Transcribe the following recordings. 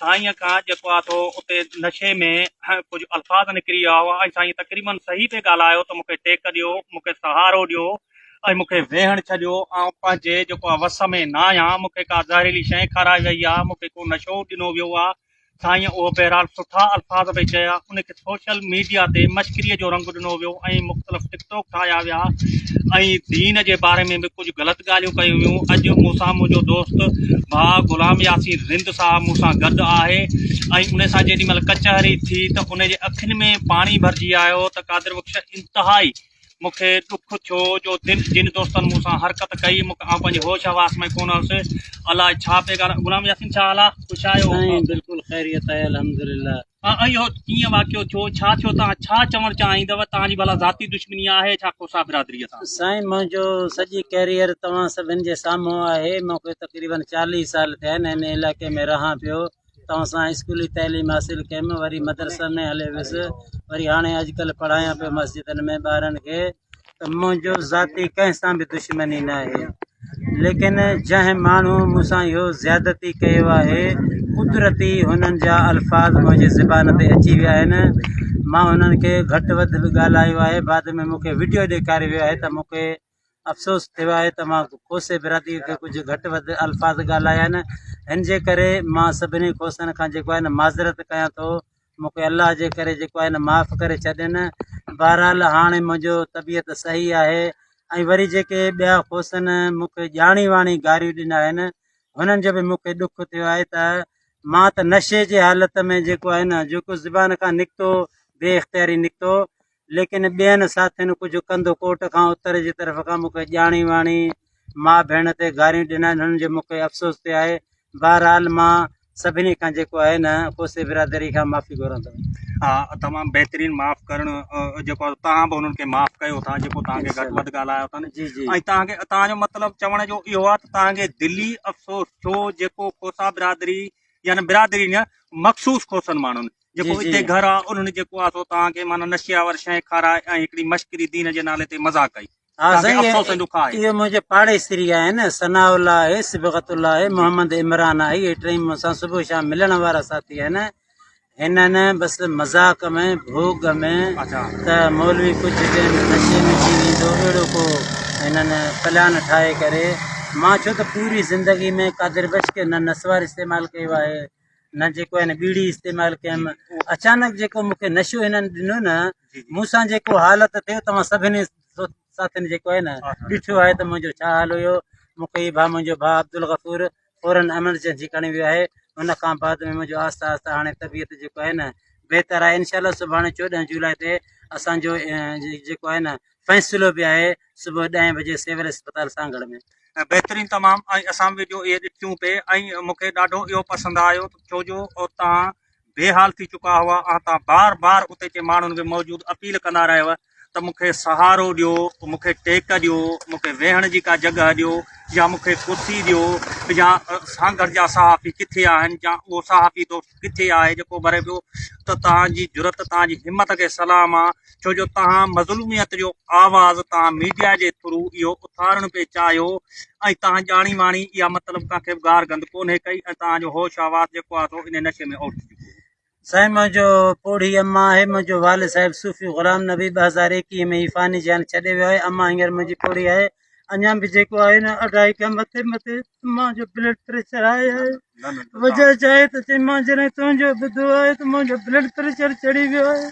साईं खां जेको आहे थो उते नशे में कुझु अल्फाज़ निकिरी विया हुआ ऐं साईं तक़रीबन सही पे ॻाल्हायो त मूंखे टेक ॾियो, मूंखे सहारो ॾियो ऐं मूंखे वेहण छॾियो। ऐं पंहिंजे जेको आहे वस में न आहियां, मूंखे का ज़हरीली शइ खाराई वई आहे, मूंखे को नशो ॾिनो वियो आहे। साईं उहो बहरहाल सुठा अल्फाज़ पई चया, उनखे सोशल मीडिया ते मश्करीअ जो रंग ॾिनो वियो ऐं मुख़्तलिफ़ टिकटॉक ठाहिया विया ऐं दीन जे बारे में बि कुझु ग़लति ॻाल्हियूं कयूं वियूं। अॼु मूंसां मुंहिंजो दोस्त भाउ ग़ुलाम यासीन रिंद साहब मूंसां गॾु आहे ऐं उन सां जेॾीमहिल कचहरी थी त उन जे अखियुनि में पाणी भरिजी आयो त कादिर बख़्श इंतिहाई मूंखे ॾुख थियो जो जिन दोस्तनि मूंसां हरकत कई आउं पंहिंजे होश हवास में कोन हुअसि। अलाए छा पे ॻाल्हि। ग़ुलाम यासीन छा हाल आहे? ख़ुशि आहियो? बिल्कुलु ख़ैरियत आहे अल्हम्दुलिल्लाह। ऐं इहो कीअं वाक़ियो थियो, छा थियो, तव्हां छा चवणु चाहींदव? तव्हांजी भला ज़ाती दुश्मनी आहे छा कोसा बिरादरीअ सां? साईं मुंहिंजो सॼी कैरियर तव्हां सभिनि जे साम्हूं आहे। मूंखे तक़रीबन 40 साल थिया आहिनि हिन इलाइक़े में रहां पियो। तव्हां सां स्कूली तइलीम हासिलु कयमि, वरी मदरसनि में हले वियुसि, वरी हाणे अॼुकल्ह पढ़ायां पियो मस्जिदनि में ॿारनि खे। त मुंहिंजो ज़ाती कंहिं सां बि दुश्मनी न आहे, लेकिन जंहिं माण्हू मूंसां इहो ज़्यादती कयो आहे कुदरती हुननि जा अल्फाज़ मुंहिंजी ज़बान ते अची विया आहिनि। मां हुननि खे घटि वधि बि ॻाल्हायो आहे। बाद में मूंखे वीडियो ॾेखारियो वियो आहे त मूंखे अफ़सोस थियो आहे त मां खोसे बिरादरीअ खे कुझु घटि वधि अल्फाज़ ॻाल्हाया आहिनि। हिन जे करे मां सभिनी खोसनि खां जेको आहे न माज़रत कयां थो। मूंखे अलाह जे करे जेको आहे न माफ़ु करे छॾनि। बहरहाल हाणे मुंहिंजो तबियत सही आहे। ऐं वरी जेके ॿिया खोसनि मूंखे ॼाणी वाणी गारियूं ॾिना आहिनि हुननि जो बि मूंखे ॾुख थियो आहे त मां त नशे जे हालत में जेको आहे न जेको ज़बान खां निकितो बे इख़्तियारी निकितो, लेकिन ॿियनि साथियुनि कुझु कंदो कोट खां उतर जी तरफ़ खां मूंखे ॼाणी वाणी माउ भेण ते गारियूं ॾिना आहिनि, हुननि जो मूंखे अफ़सोस थियो आहे। बहरहाल मां सभिनी खां जेको आहे न कोसे बिरादरी खां माफ़ी घुरां थो। हा, तमामु बहितरीनु माफ़ु करणु जेको आहे तव्हां बि हुननि खे माफ़ु कयो था जेको तव्हांखे घटि वधि ॻाल्हायो था न। जी जी। ऐं तव्हांजो मतिलबु चवण जो इहो आहे त तव्हांखे दिली अफ़सोस थियो जेको कोसा बिरादरी यानी बिरादरी न मख़सूस खोसनि माण्हुनि जेको हिते घर आहे उन्हनि जेको आहे सो तव्हांखे माना नशियावर शइ खाराए ऐं हिकिड़ी मश्करी दीन जे नाले ते मज़ाक़ कई। हा साईं, इहो मुंहिंजे पाड़ेसरी आहे न, सनाउल्ला आहे, सिबगतुल्ला आहे, मोहम्मद इमरान आहे। इहे टई मूंसां सुबुह शाम मिलण वारा साथी आहिनि। हिननि बसि मज़ाक़ में भोग में त मौलवी कुझु नशे में थी वेंदो अहिड़ो को हिननि प्लान ठाहे करे मां छो त पूरी ज़िंदगी में कादिर बख़्श के न नस्वार इस्तेमालु कयो आहे न जेको आहे न बीड़ी इस्तेमालु कयमि। अचानक जेको मूंखे नशो हिननि ॾिनो न मूंसां जेको हालत थियो तव्हां सभिनी साथियुनि जेको आहे न ॾिठो आहे त मुंहिंजो छा हाल हुयो। मूंखे मुंहिंजो भाउ अब्दुल गफ़ूर फौरन एमरजेंसी खणी वियो आहे। हुन खां बाद में मुंहिंजो आहिस्ता आहिस्ता हाणे तबियत जेको आहे न बहितर आहे। इनशाला सुभाणे 14 जुलाई ते असांजो जेको आहे न फ़ैसिलो बि आहे सुबुह 10 बजे सिविल अस्पताल सांगड़ में। बहितरीनु तमामु। ऐं असां बि जो इहे ॾिठियूं पे ऐं मूंखे ॾाढो इहो पसंदि आयो छो जो तव्हां बेहाल थी चुका हुआ ऐं तव्हां बार बार उते जे माण्हुनि खे मौजूदु अपील कंदा रहियव त मूंखे सहारो ॾियो, मूंखे टेक ॾियो, मूंखे वेहण जी का जॻह ॾियो या मूंखे कुर्सी ॾियो या सांगड़ जा सहाफ़ी किथे आहिनि या उहो सहाफ़ी दोस्त किथे आहे जेको भरे पियो। त तव्हांजी जुरत तव्हांजी हिमत खे सलाम आहे छो जो तव्हां मज़लूमियत जो आवाज़ तव्हां मीडिया जे थ्रू इहो उथारणु पिए चाहियो ऐं तव्हां ॼाणी वाणी इहा मतिलबु कंहिंखे बि गार गंद कोन्हे कई ऐं तव्हांजो होश आवाज़ जेको आहे सो इन नशे में ओट चुको। साईं मुंहिंजो पोढ़ी अम्मा आहे, मुंहिंजो वाल साहिबु सूफ़ी ग़ुलाम नबी 2021 में ई फ़ानी जान छॾे वियो आहे। अम्मा हींअर मुंहिंजी पोढ़ी आहे। अञा बि जेको आहे न अढाई खां मथे मुंहिंजो ब्लड प्रेशर आहे। वजह छा आहे त चई मां जॾहिं तुंहिंजो ॿुधो आहे त मुंहिंजो ब्लड प्रेशर चढ़ी वियो आहे।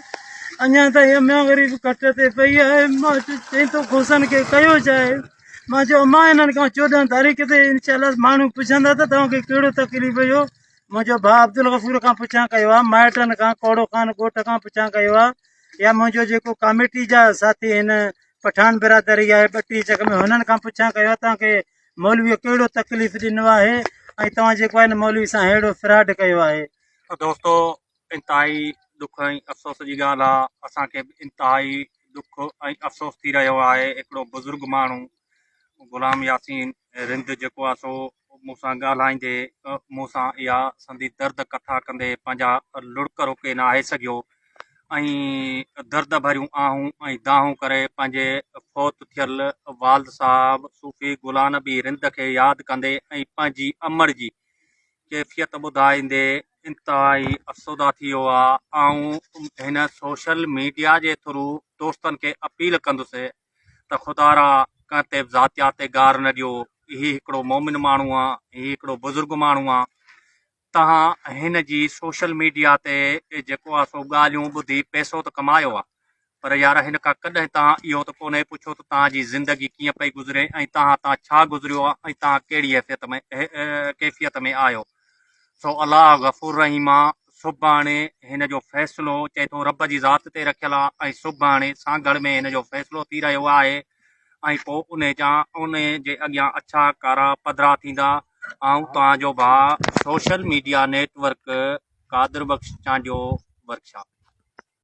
अञा ताईं अम्मा ग़रीब कट ते पई आहे। मां चई थो खोसनि खे कयो छा आहे। मां चयो अम्मा हिननि खां 14 तारीख़ ते इनशाला माण्हू पुछंदा त तव्हांखे कहिड़ो तकलीफ़ हुयो। मुंहिंजो भाउ अब्दुल गफ़ूर खां पुछा कयो आहे, माइटनि खां कोड़ो ख़ान ॻोठ खां पुछा कयो आहे या मुंहिंजो जेको कमेटी जा साथी आहिनि पठान बिरादरी आहे 32 चक में हुननि खां पुछा कयो आहे तव्हांखे मौलवीअ कहिड़ो तकलीफ़ ॾिनो आहे ऐं तव्हां जेको आहे न मौलवी सां अहिड़ो फ्रॉड कयो आहे। दोस्तो इंतिहाई ॾुख ऐं अफ़सोस जी ॻाल्हि आहे। असांखे बि इंतिहाई ॾुख ऐं अफ़सोस थी रहियो आहे। हिकिड़ो बुज़ुर्ग माण्हू ग़ुलाम यासीन रिंद जेको आहे सो मूंसां ॻाल्हाईंदे मूंसां इहा संदी दर्द कथा कंदे पंहिंजा लुड़क रोके न आहे सघियो ऐं दर्द भरियूं आहूं ऐं दाहूं करे पंहिंजे फ़ौत थियल वालिद साहब सूफ़ी ग़ुलाम नबी रिंद खे यादि कंदे ऐं पंहिंजी अमड़ जी कैफ़ियत ॿुधाईंदे इंतहाई असुदा थी वियो आहे। ऐं हिन सोशल मीडिया जे थ्रू दोस्तनि खे अपील कंदुसि त ख़ुदा रा कंहिं ते बि ज़ातियात ते गार न ॾियो। हीउ हिकिड़ो मोमिन माण्हू आहे, हीउ हिकिड़ो बुज़ुर्ग माण्हू आहे। तव्हां हिन जी सोशल मीडिया ते जेको आहे सो ॻाल्हियूं ॿुधी पैसो त कमायो आहे, पर यार हिन खां कॾहिं तव्हां इहो त कोन्हे पुछो त तव्हांजी ज़िंदगी कीअं पई गुज़रे ऐं तव्हां छा गुज़रियो आहे ऐं तव्हां कहिड़ी कैफ़ियत में आहियो। सो अलाह गफ़ूर रहीम आहे। सुभाणे हिन जो फ़ैसिलो चए थो रब जी ज़ात ते रखियलु आहे ऐं सुभाणे सागड़ में हिन जो फ़ैसिलो थी रहियो आहे ऐं पोइ उन जे अॻियां अछा कारा पधरा थींदा। ऐं तव्हांजो भाउ सोशल मीडिया नेटवर्क कादिर बख़्श जो वर्कशॉप।